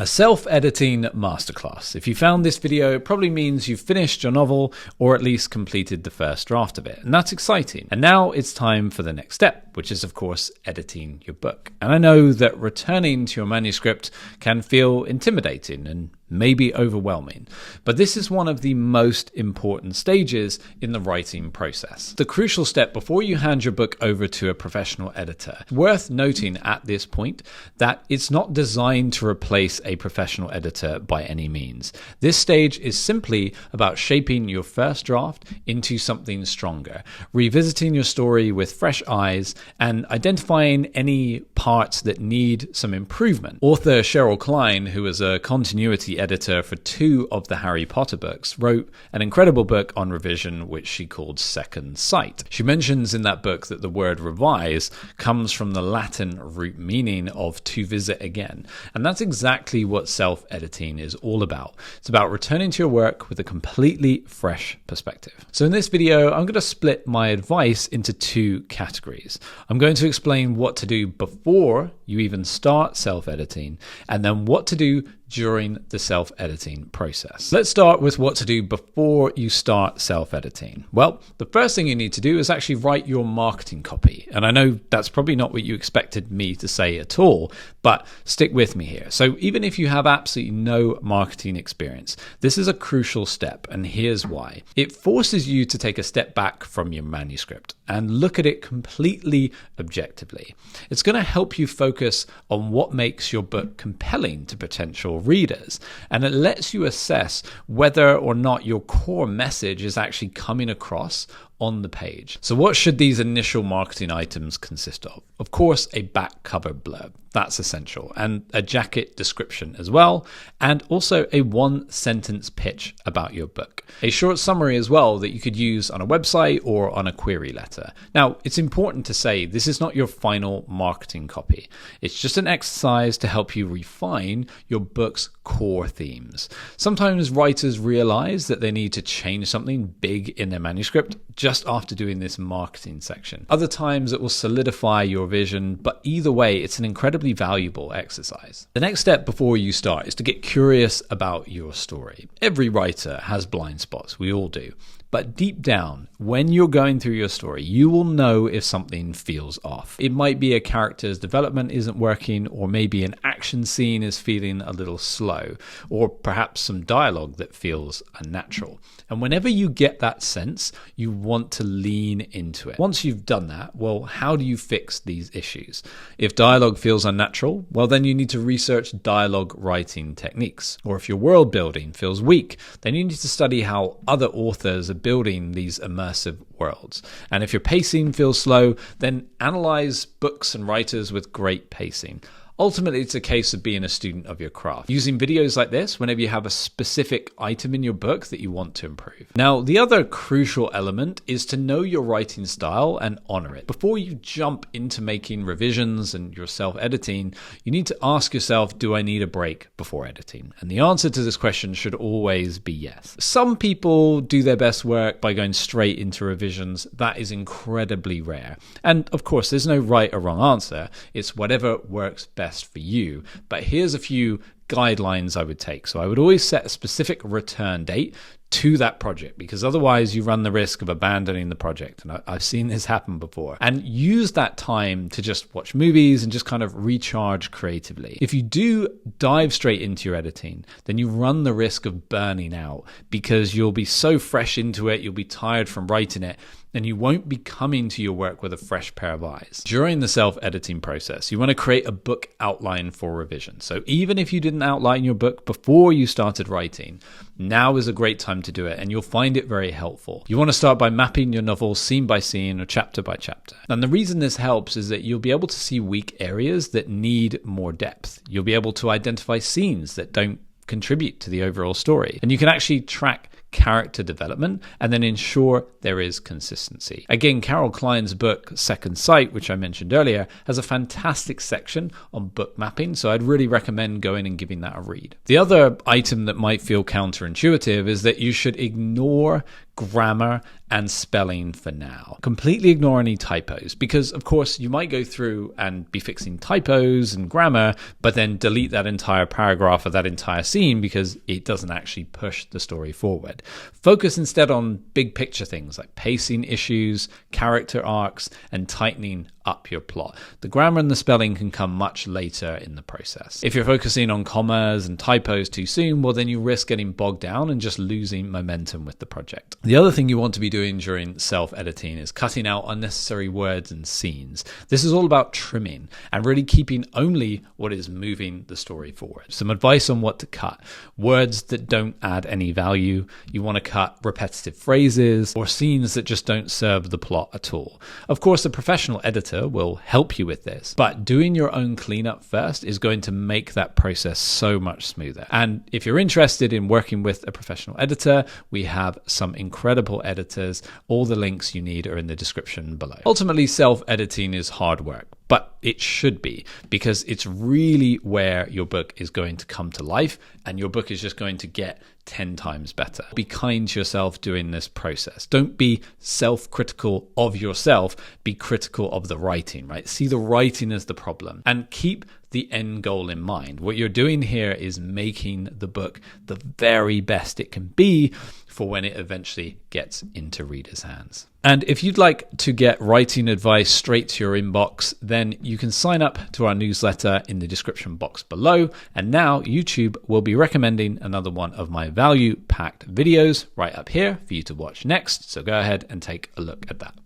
A self-editing masterclass. If you found this video, it probably means you've finished your novel or at least completed the first draft of it. And that's exciting. And now it's time for the next step, which is of course editing your book. And I know that returning to your manuscript can feel intimidating and maybe overwhelming, but this is one of the most important stages in the writing process. The crucial step before you hand your book over to a professional editor. Worth noting at this point that it's not designed to replace a professional editor by any means. This stage is simply about shaping your first draft into something stronger, revisiting your story with fresh eyes, and identifying any parts that need some improvement. Author Cheryl Klein, who was a continuity editor for 2 of the Harry Potter books, wrote an incredible book on revision which she called Second Sight. She mentions in that book that the word revise comes from the Latin root meaning of to visit again, and that's exactly what self-editing is all about. It's about returning to your work with a completely fresh perspective. So in this video, I'm going to split my advice into 2 categories. I'm going to explain what to do before you even start self-editing, and then what to do during the self-editing process. Let's start with what to do before you start self-editing. Well, the first thing you need to do is actually write your marketing copy. And I know that's probably not what you expected me to say at all, but stick with me here. So even if you have absolutely no marketing experience, this is a crucial step, and here's why. It forces you to take a step back from your manuscript and look at it completely objectively. It's going to help you focus on what makes your book compelling to potential readers, and it lets you assess whether or not your core message is actually coming across on the page. So what should these initial marketing items consist of? Of course, a back cover blurb. That's essential. And a jacket description as well. And also a 1-sentence pitch about your book. A short summary as well that you could use on a website or on a query letter. Now, it's important to say this is not your final marketing copy. It's just an exercise to help you refine your book's core themes. Sometimes writers realize that they need to change something big in their manuscript just after doing this marketing section. Other times it will solidify your vision, but either way, it's an incredibly valuable exercise. The next step before you start is to get curious about your story. Every writer has blind spots, we all do. But deep down, when you're going through your story, you will know if something feels off. It might be a character's development isn't working, or maybe an action scene is feeling a little slow, or perhaps some dialogue that feels unnatural. And whenever you get that sense, you want to lean into it. Once you've done that, well, how do you fix these issues? If dialogue feels unnatural, well, then you need to research dialogue writing techniques. Or if your world building feels weak, then you need to study how other authors are building these immersive worlds. And if your pacing feels slow, then analyze books and writers with great pacing. Ultimately, it's a case of being a student of your craft, using videos like this whenever you have a specific item in your book that you want to improve. Now, the other crucial element is to know your writing style and honor it. Before you jump into making revisions and your self-editing, you need to ask yourself, do I need a break before editing? And the answer to this question should always be yes. Some people do their best work by going straight into revisions. That is incredibly rare. And of course, there's no right or wrong answer. It's whatever works best for you. But here's a few guidelines I would take. So I would always set a specific return date to that project, because otherwise you run the risk of abandoning the project. And I've seen this happen before. And use that time to just watch movies and just kind of recharge creatively. If you do dive straight into your editing, then you run the risk of burning out, because you'll be so fresh into it, you'll be tired from writing it, and you won't be coming to your work with a fresh pair of eyes. During the self-editing process, you want to create a book outline for revision. So even if you didn't outline your book before you started writing, now is a great time to do it, and you'll find it very helpful. You want to start by mapping your novel scene by scene or chapter by chapter. And the reason this helps is that you'll be able to see weak areas that need more depth. You'll be able to identify scenes that don't contribute to the overall story. And you can actually track character development and then ensure there is consistency. Again, Cheryl Klein's book Second Sight, which I mentioned earlier, has a fantastic section on book mapping, so I'd really recommend going and giving that a read. The other item that might feel counterintuitive is that you should ignore grammar and spelling for now. Completely ignore any typos, because of course you might go through and be fixing typos and grammar, but then delete that entire paragraph or that entire scene because it doesn't actually push the story forward. Focus instead on big picture things like pacing issues, character arcs, and tightening up your plot. The grammar and the spelling can come much later in the process. If you're focusing on commas and typos too soon, well then you risk getting bogged down and just losing momentum with the project. The other thing you want to be doing during self-editing is cutting out unnecessary words and scenes. This is all about trimming and really keeping only what is moving the story forward. Some advice on what to cut: words that don't add any value. You want to cut repetitive phrases or scenes that just don't serve the plot at all. Of course, a professional editor will help you with this, but doing your own cleanup first is going to make that process so much smoother. And if you're interested in working with a professional editor, we have some incredible editors. All the links you need are in the description below. Ultimately, self-editing is hard work, but it should be, because it's really where your book is going to come to life and your book is just going to get 10 times better. Be kind to yourself during this process. Don't be self-critical of yourself. Be critical of the writing, right? See the writing as the problem and keep the end goal in mind. What you're doing here is making the book the very best it can be for when it eventually gets into readers' hands. And if you'd like to get writing advice straight to your inbox, then you can sign up to our newsletter in the description box below. And now YouTube will be recommending another one of my value-packed videos right up here for you to watch next. So go ahead and take a look at that.